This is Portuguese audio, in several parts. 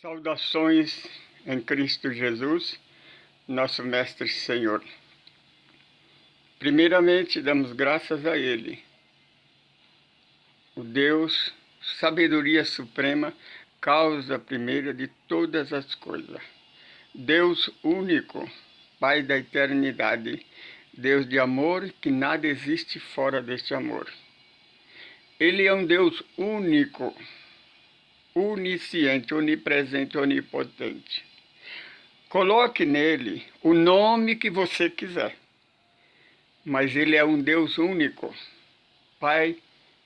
Saudações em Cristo Jesus, nosso Mestre e Senhor. Primeiramente, damos graças a Ele, o Deus, sabedoria suprema, causa primeira de todas as coisas. Deus único, Pai da eternidade, Deus de amor, que nada existe fora deste amor. Ele é um Deus único, onisciente, onipresente, onipotente. Coloque nele o nome que você quiser, mas ele é um Deus único, Pai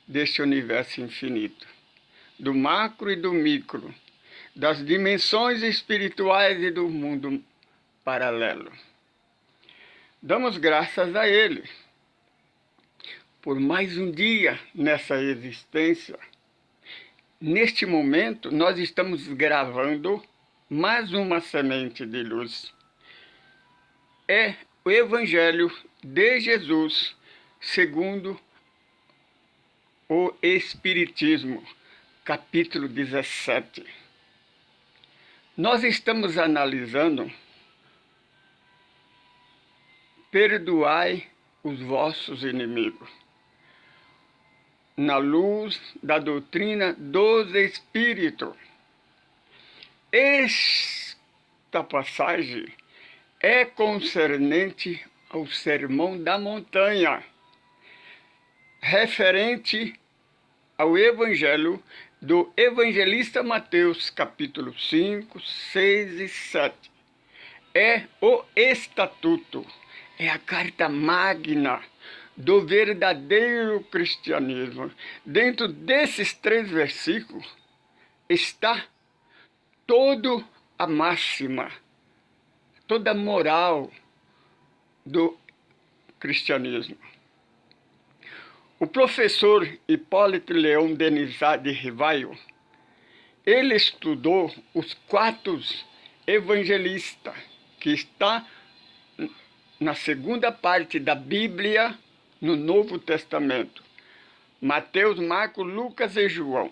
deste universo infinito, do macro e do micro, das dimensões espirituais e do mundo paralelo. Damos graças a Ele por mais um dia nessa existência. Neste momento, nós estamos gravando mais uma semente de luz. É o Evangelho de Jesus, segundo o Espiritismo, capítulo 17. Nós estamos analisando perdoai os vossos inimigos, na luz da doutrina dos Espíritos. Esta passagem é concernente ao Sermão da Montanha, referente ao Evangelho do Evangelista Mateus, capítulo 5, 6 e 7. É o estatuto, é a carta magna do verdadeiro cristianismo. Dentro desses 3 versículos está toda a máxima, toda a moral do cristianismo. O professor Hipólito Leão Denizade de Rivaio, ele estudou os 4 evangelistas, que está na segunda parte da Bíblia, no Novo Testamento. Mateus, Marcos, Lucas e João.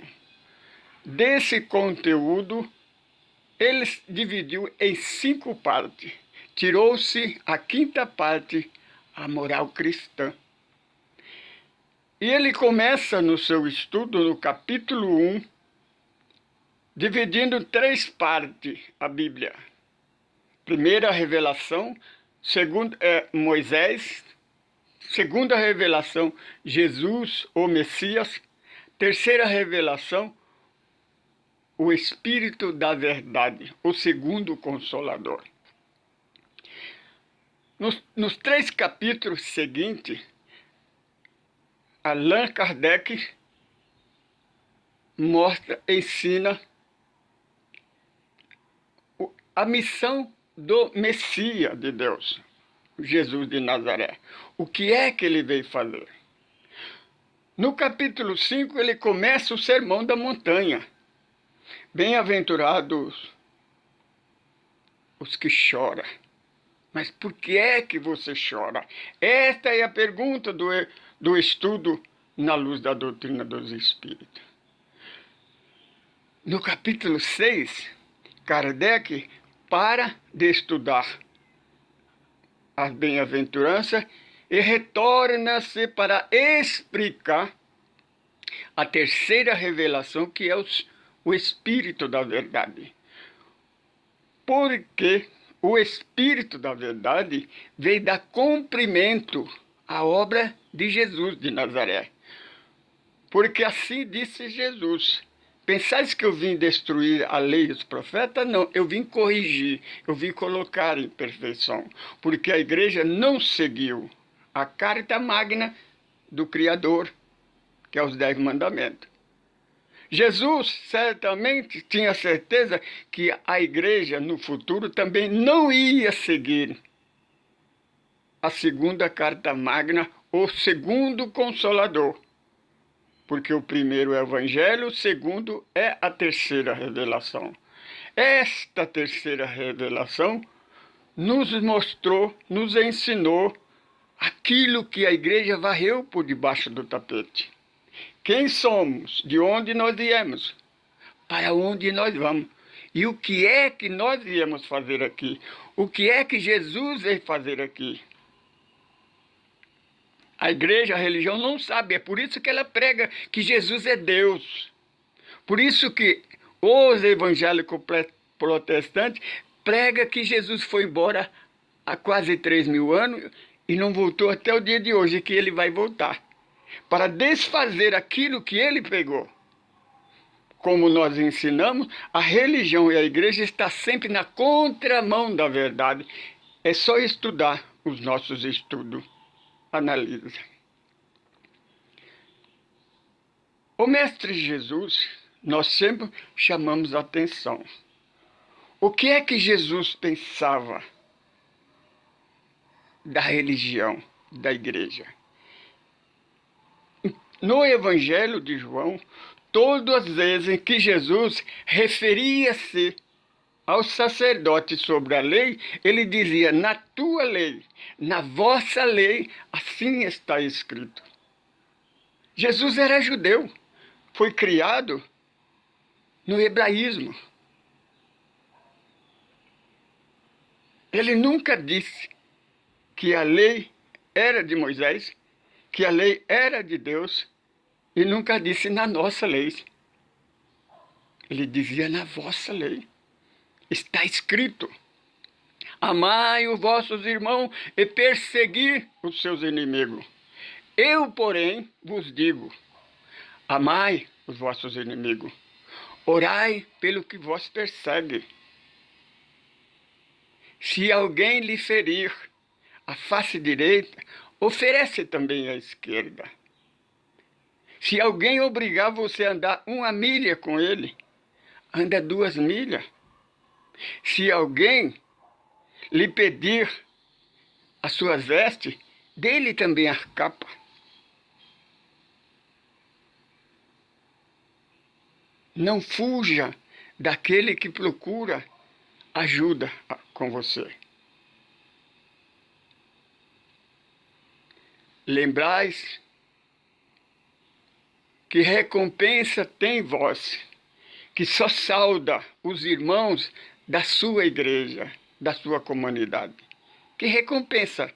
Desse conteúdo, ele dividiu em 5 partes. Tirou-se a 5ª parte, a moral cristã. E ele começa no seu estudo, no capítulo 1, dividindo em 3 partes a Bíblia. Primeira revelação, segunda Moisés, segunda revelação, Jesus, o Messias, terceira revelação, o Espírito da Verdade, o segundo Consolador. Nos 3 capítulos seguintes, Allan Kardec ensina a missão do Messias de Deus, Jesus de Nazaré. O que é que ele veio fazer? No capítulo 5, ele começa o Sermão da Montanha. Bem-aventurados os que choram. Mas por que é que você chora? Esta é a pergunta do estudo na luz da doutrina dos Espíritos. No capítulo 6, Kardec para de estudar as bem-aventuranças e retorna-se para explicar a terceira revelação, que é o Espírito da Verdade. Porque o Espírito da Verdade veio dar cumprimento à obra de Jesus de Nazaré. Porque assim disse Jesus: pensais que eu vim destruir a lei dos profetas? Não, eu vim corrigir, eu vim colocar em perfeição. Porque a igreja não seguiu a carta magna do Criador, que é os 10 mandamentos. Jesus certamente tinha certeza que a igreja no futuro também não ia seguir a segunda carta magna, o segundo Consolador. Porque o primeiro é o Evangelho, o segundo é a terceira revelação. Esta terceira revelação nos mostrou, nos ensinou aquilo que a igreja varreu por debaixo do tapete. Quem somos? De onde nós viemos? Para onde nós vamos? E o que é que nós viemos fazer aqui? O que é que Jesus veio fazer aqui? A igreja, a religião não sabe, é por isso que ela prega que Jesus é Deus. Por isso que os evangélicos protestantes pregam que Jesus foi embora há quase 3.000 anos e não voltou até o dia de hoje, que ele vai voltar, para desfazer aquilo que ele pregou. Como nós ensinamos, a religião e a igreja está sempre na contramão da verdade. É só estudar os nossos estudos. Analisa. O Mestre Jesus, nós sempre chamamos a atenção. O que é que Jesus pensava da religião, da igreja? No Evangelho de João, todas as vezes em que Jesus referia-se aos sacerdotes sobre a lei, ele dizia: na tua lei, na vossa lei, assim está escrito. Jesus era judeu, foi criado no hebraísmo. Ele nunca disse que a lei era de Moisés, que a lei era de Deus, e nunca disse na nossa lei. Ele dizia na vossa lei. Está escrito: amai os vossos irmãos e persegui os seus inimigos. Eu, porém, vos digo: amai os vossos inimigos, orai pelo que vos persegue. Se alguém lhe ferir a face direita, oferece também a esquerda. Se alguém obrigar você a andar 1 milha com ele, anda 2 milhas. Se alguém lhe pedir as suas vestes, dê-lhe também a capa. Não fuja daquele que procura ajuda com você. Lembrais que recompensa tem vós, que só sauda os irmãos da sua igreja, da sua comunidade. Que recompensa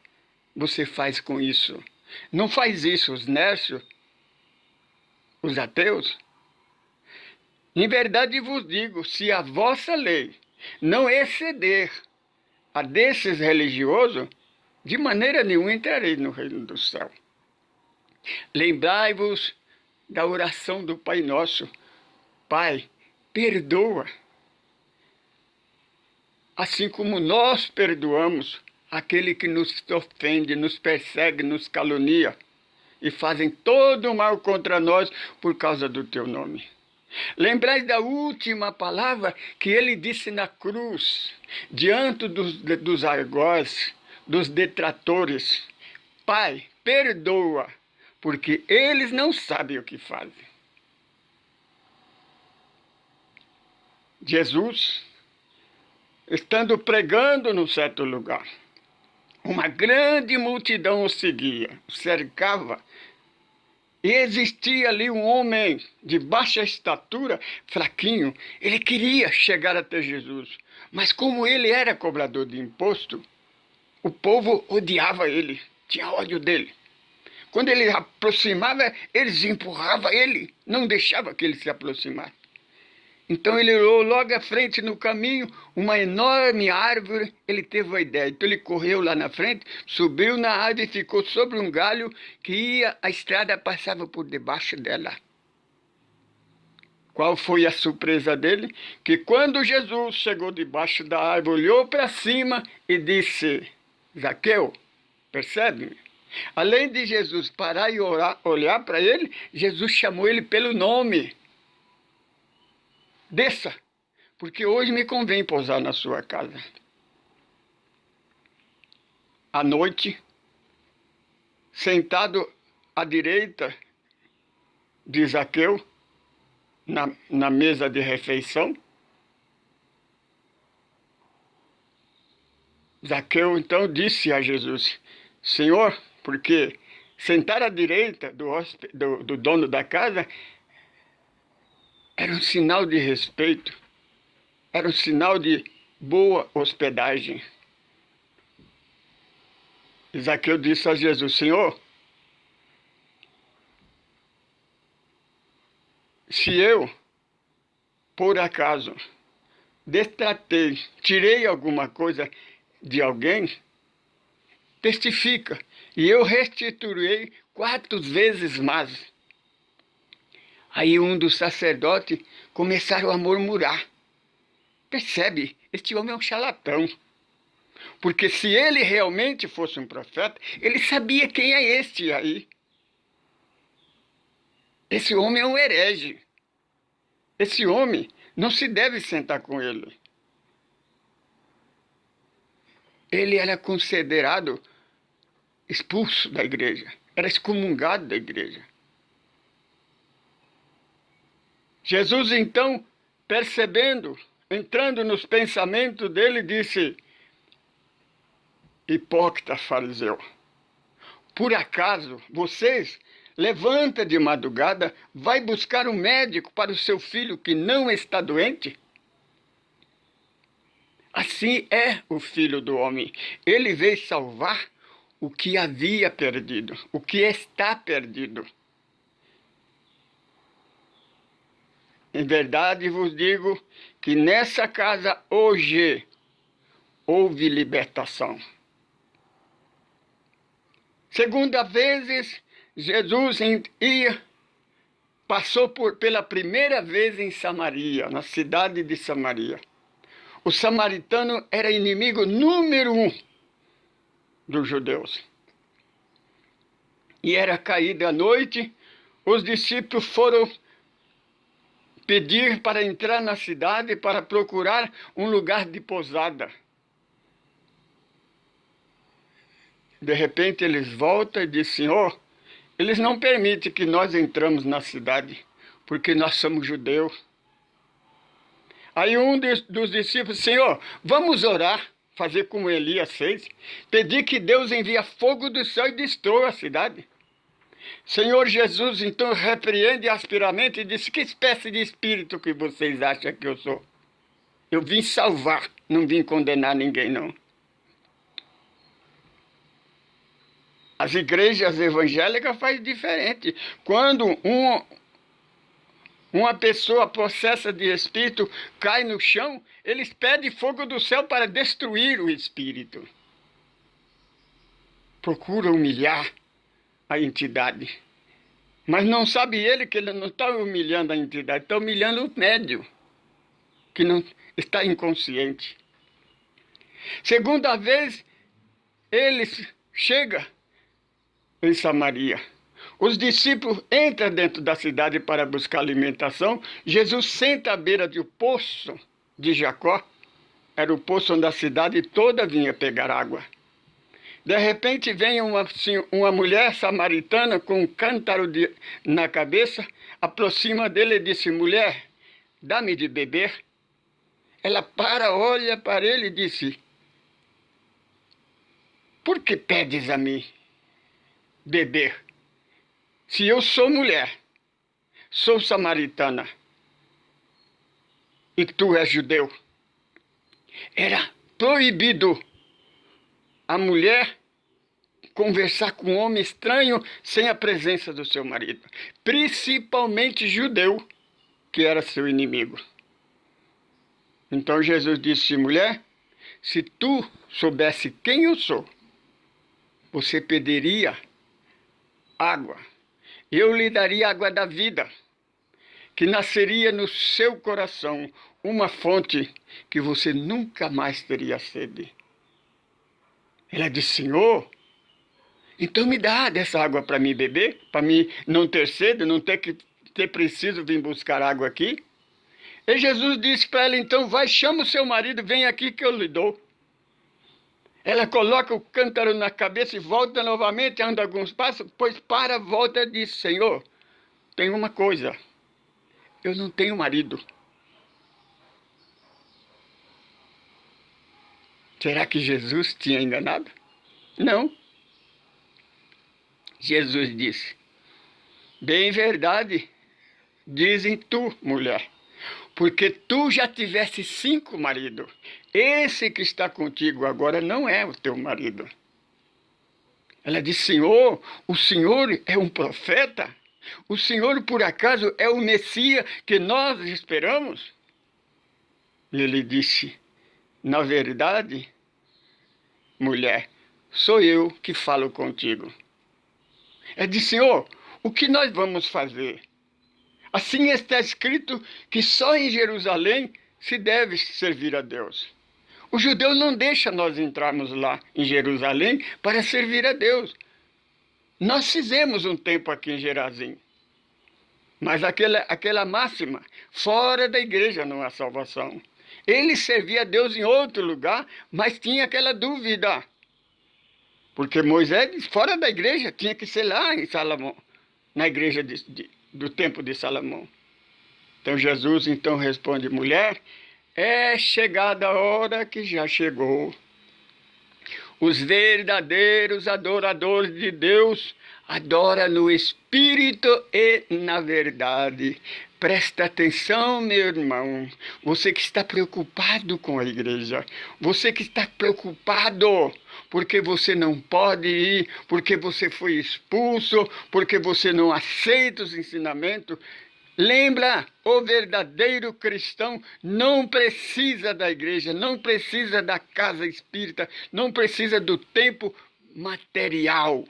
você faz com isso? Não faz isso os nércios, os ateus? Em verdade vos digo, se a vossa lei não exceder a desses religiosos, de maneira nenhuma entrareis no reino do céu. Lembrai-vos da oração do Pai Nosso. Pai, perdoa, assim como nós perdoamos aquele que nos ofende, nos persegue, nos calunia e fazem todo o mal contra nós por causa do teu nome. Lembrai da última palavra que ele disse na cruz, diante dos algozes, dos detratores: Pai, perdoa, porque eles não sabem o que fazem. Jesus, estando pregando num certo lugar, uma grande multidão o seguia, o cercava, e existia ali um homem de baixa estatura, fraquinho. Ele queria chegar até Jesus, mas como ele era cobrador de imposto, o povo odiava ele, tinha ódio dele. Quando ele aproximava, eles empurravam ele, não deixava que ele se aproximasse. Então ele olhou logo à frente no caminho, uma enorme árvore, ele teve uma ideia. Então ele correu lá na frente, subiu na árvore e ficou sobre um galho que ia, a estrada passava por debaixo dela. Qual foi a surpresa dele? Que quando Jesus chegou debaixo da árvore, olhou para cima e disse: Zaqueu, percebe? Além de Jesus parar e olhar para ele, Jesus chamou ele pelo nome. Desça, porque hoje me convém pousar na sua casa. À noite, sentado à direita de Zaqueu, na mesa de refeição, Zaqueu então disse a Jesus: Senhor, porque sentar à direita do dono da casa era um sinal de respeito. era um sinal de boa hospedagem. Zaqueu disse a Jesus: Senhor, se eu, por acaso, destratei, tirei alguma coisa de alguém, testifica, e eu restituirei 4 vezes mais. Aí um dos sacerdotes começaram a murmurar. Percebe, este homem é um charlatão. Porque se ele realmente fosse um profeta, ele sabia quem é este aí. Esse homem é um herege. Esse homem não se deve sentar com ele. Ele era considerado expulso da igreja, era excomungado da igreja. Jesus, então, percebendo, entrando nos pensamentos dele, disse: hipócrita fariseu, por acaso vocês levanta de madrugada, vai buscar um médico para o seu filho que não está doente? Assim é o Filho do Homem. Ele veio salvar o que havia perdido, o que está perdido. Em verdade vos digo que nessa casa hoje houve libertação. Segunda vez, Jesus passou pela primeira vez em Samaria, na cidade de Samaria. O samaritano era inimigo número 1 dos judeus. E era caída a noite, os discípulos foram pedir para entrar na cidade para procurar um lugar de pousada. De repente eles voltam e dizem: Senhor, eles não permitem que nós entramos na cidade, porque nós somos judeus. Aí um dos discípulos: Senhor, vamos orar, fazer como Elias fez, pedir que Deus envie fogo do céu e destrua a cidade. Senhor Jesus então repreende asperamente e disse: que espécie de espírito que vocês acham que eu sou? Eu vim salvar, não vim condenar ninguém, não. As igrejas evangélicas fazem diferente. Quando uma pessoa possessa de espírito cai no chão, eles pedem fogo do céu para destruir o espírito. Procura humilhar a entidade. Mas não sabe ele que ele não está humilhando a entidade, está humilhando o médium, que não está inconsciente. Segunda vez, ele chega em Samaria. Os discípulos entram dentro da cidade para buscar alimentação. Jesus senta à beira do poço de Jacó. Era o poço onde a cidade toda vinha pegar água. De repente vem uma mulher samaritana com um cântaro na cabeça, aproxima dele e disse: mulher, dá-me de beber. Ela olha para ele e disse: por que pedes a mim beber? Se eu sou mulher, sou samaritana, e tu és judeu. Era proibido a mulher conversar com um homem estranho sem a presença do seu marido, principalmente judeu, que era seu inimigo. Então Jesus disse: mulher, se tu soubesse quem eu sou, você pediria água. Eu lhe daria água da vida, que nasceria no seu coração, uma fonte que você nunca mais teria sede. Ela disse: Senhor, então me dá dessa água para mim beber, para mim não ter sede, não ter preciso vir buscar água aqui. E Jesus disse para ela: então vai, chama o seu marido, vem aqui que eu lhe dou. Ela coloca o cântaro na cabeça e volta novamente, anda alguns passos, depois para, volta e diz: Senhor, tem uma coisa, eu não tenho marido. Será que Jesus tinha enganado? Não. Jesus disse: bem verdade, dizem tu, mulher, porque tu já tivesse 5 maridos. Esse que está contigo agora não é o teu marido. Ela disse: Senhor, o Senhor é um profeta? O Senhor, por acaso, é o Messias que nós esperamos? E ele disse: na verdade, mulher, sou eu que falo contigo. Ela disse: Senhor, o que nós vamos fazer? Assim está escrito que só em Jerusalém se deve servir a Deus. O judeu não deixa nós entrarmos lá em Jerusalém para servir a Deus. Nós fizemos um tempo aqui em Gerazim. Mas aquela máxima, fora da igreja não há salvação. Ele servia a Deus em outro lugar, mas tinha aquela dúvida. Porque Moisés, fora da igreja, tinha que ser lá em Salomão, na igreja do tempo de Salomão. Então Jesus então responde: mulher, é chegada a hora que já chegou. Os verdadeiros adoradores de Deus adoram no Espírito e na verdade. Presta atenção, meu irmão. Você que está preocupado com a igreja. Você que está preocupado porque você não pode ir, porque você foi expulso, porque você não aceita os ensinamentos. Lembra, o verdadeiro cristão não precisa da igreja, não precisa da casa espírita, não precisa do tempo material.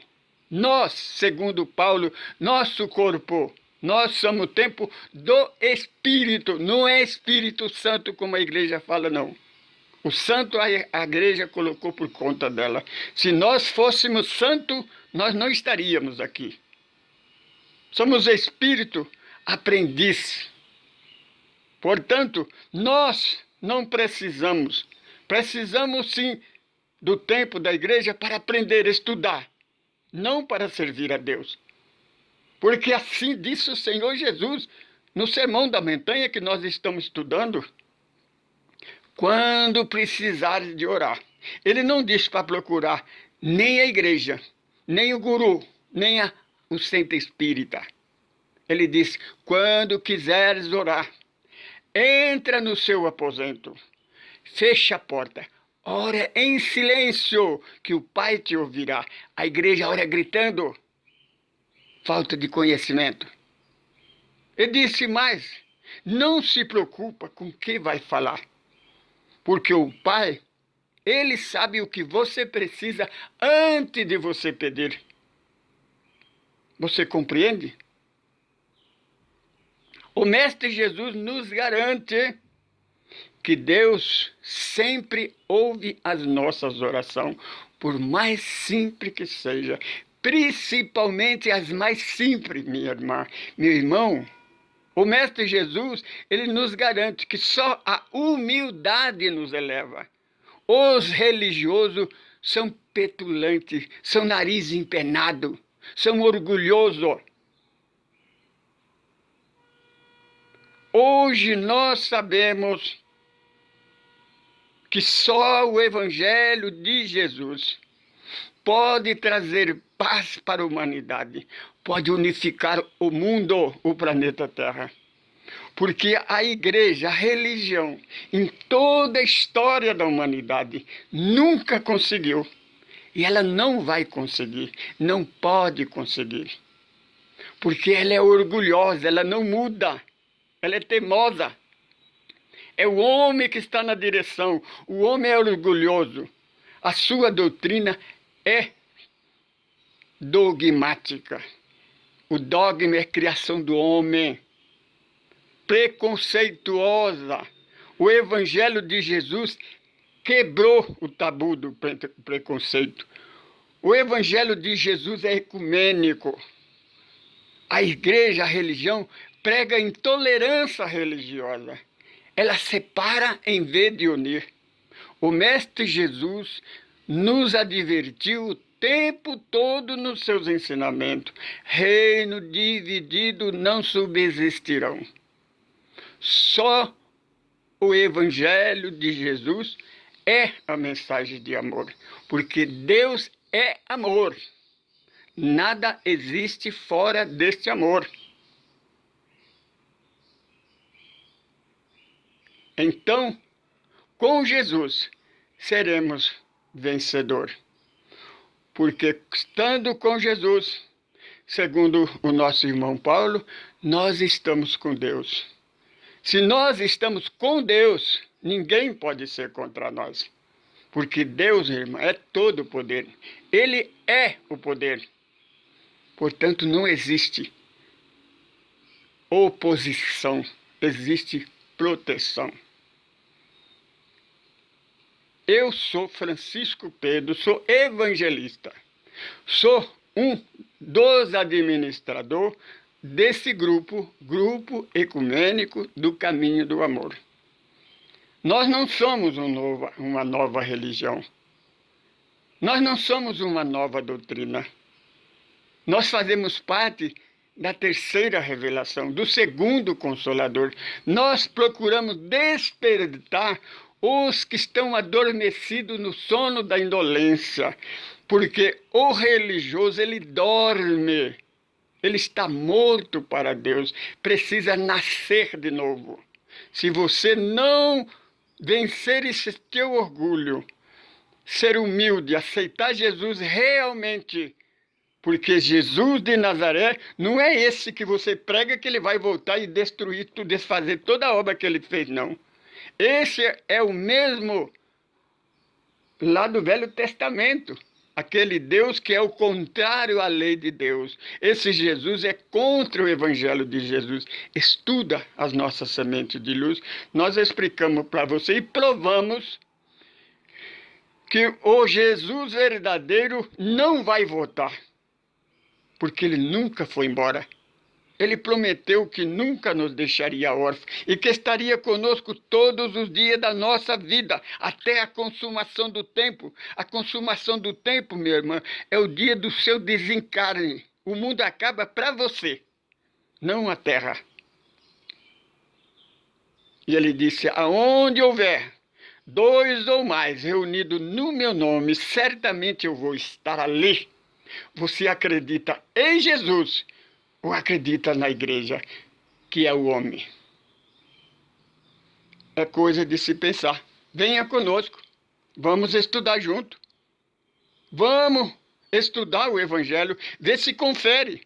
Nós, segundo Paulo, nosso corpo, nós somos o templo do Espírito, não é Espírito Santo como a igreja fala, não. O santo a igreja colocou por conta dela. Se nós fôssemos santos, nós não estaríamos aqui. Somos Espírito aprendiz. Portanto, nós não precisamos sim do tempo da igreja para aprender a estudar, não para servir a Deus. Porque assim disse o Senhor Jesus no Sermão da Montanha que nós estamos estudando. Quando precisares de orar. Ele não disse para procurar nem a igreja, nem o guru, nem o centro espírita. Ele disse: quando quiseres orar, entra no seu aposento, fecha a porta, ora em silêncio, que o Pai te ouvirá. A igreja ora gritando, falta de conhecimento. Ele disse mais: não se preocupa com o que vai falar, porque o Pai, Ele sabe o que você precisa antes de você pedir. Você compreende? O Mestre Jesus nos garante que Deus sempre ouve as nossas orações, por mais simples que seja, principalmente as mais simples, minha irmã, meu irmão. O Mestre Jesus, ele nos garante que só a humildade nos eleva. Os religiosos são petulantes, são nariz empenado, são orgulhosos. Hoje nós sabemos que só o Evangelho de Jesus pode trazer paz para a humanidade, pode unificar o mundo, o planeta Terra. Porque a igreja, a religião, em toda a história da humanidade, nunca conseguiu. E ela não vai conseguir, não pode conseguir. Porque ela é orgulhosa, ela não muda, ela é teimosa. É o homem que está na direção, o homem é orgulhoso. A sua doutrina é dogmática. O dogma é criação do homem. Preconceituosa. O Evangelho de Jesus quebrou o tabu do preconceito. O Evangelho de Jesus é ecumênico. A igreja, a religião, prega intolerância religiosa. Ela separa em vez de unir. O Mestre Jesus nos advertiu o tempo todo nos seus ensinamentos. Reino dividido não subsistirão. Só o Evangelho de Jesus é a mensagem de amor, porque Deus é amor. Nada existe fora deste amor. então, com Jesus, seremos vencedores. Porque estando com Jesus, segundo o nosso irmão Paulo, nós estamos com Deus. Se nós estamos com Deus, ninguém pode ser contra nós. Porque Deus, irmão, é todo o poder. Ele é o poder. Portanto, não existe oposição, existe proteção. Eu sou Francisco Pedro, sou evangelista. Sou um dos administradores desse grupo ecumênico do Caminho do Amor. Nós não somos uma nova religião. Nós não somos uma nova doutrina. Nós fazemos parte da terceira revelação, do segundo Consolador. Nós procuramos despertar os que estão adormecidos no sono da indolência, porque o religioso, ele dorme, ele está morto para Deus, precisa nascer de novo. Se você não vencer esse teu orgulho, ser humilde, aceitar Jesus realmente, porque Jesus de Nazaré não é esse que você prega que ele vai voltar e destruir, desfazer toda a obra que ele fez, não. Esse é o mesmo lá do Velho Testamento, aquele Deus que é o contrário à lei de Deus. Esse Jesus é contra o Evangelho de Jesus. Estuda as nossas sementes de luz. Nós explicamos para você e provamos que o Jesus verdadeiro não vai voltar, porque ele nunca foi embora. Ele prometeu que nunca nos deixaria órfãos e que estaria conosco todos os dias da nossa vida, até a consumação do tempo. A consumação do tempo, minha irmã, é o dia do seu desencarne. O mundo acaba para você, não a terra. E ele disse, aonde houver 2 ou mais reunidos no meu nome, certamente eu vou estar ali. Você acredita em Jesus ou acredita na igreja, que é o homem? É coisa de se pensar. Venha conosco, vamos estudar junto. Vamos estudar o Evangelho, ver se confere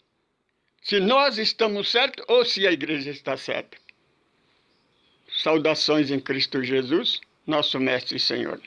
se nós estamos certos ou se a igreja está certa. Saudações em Cristo Jesus, nosso Mestre e Senhor.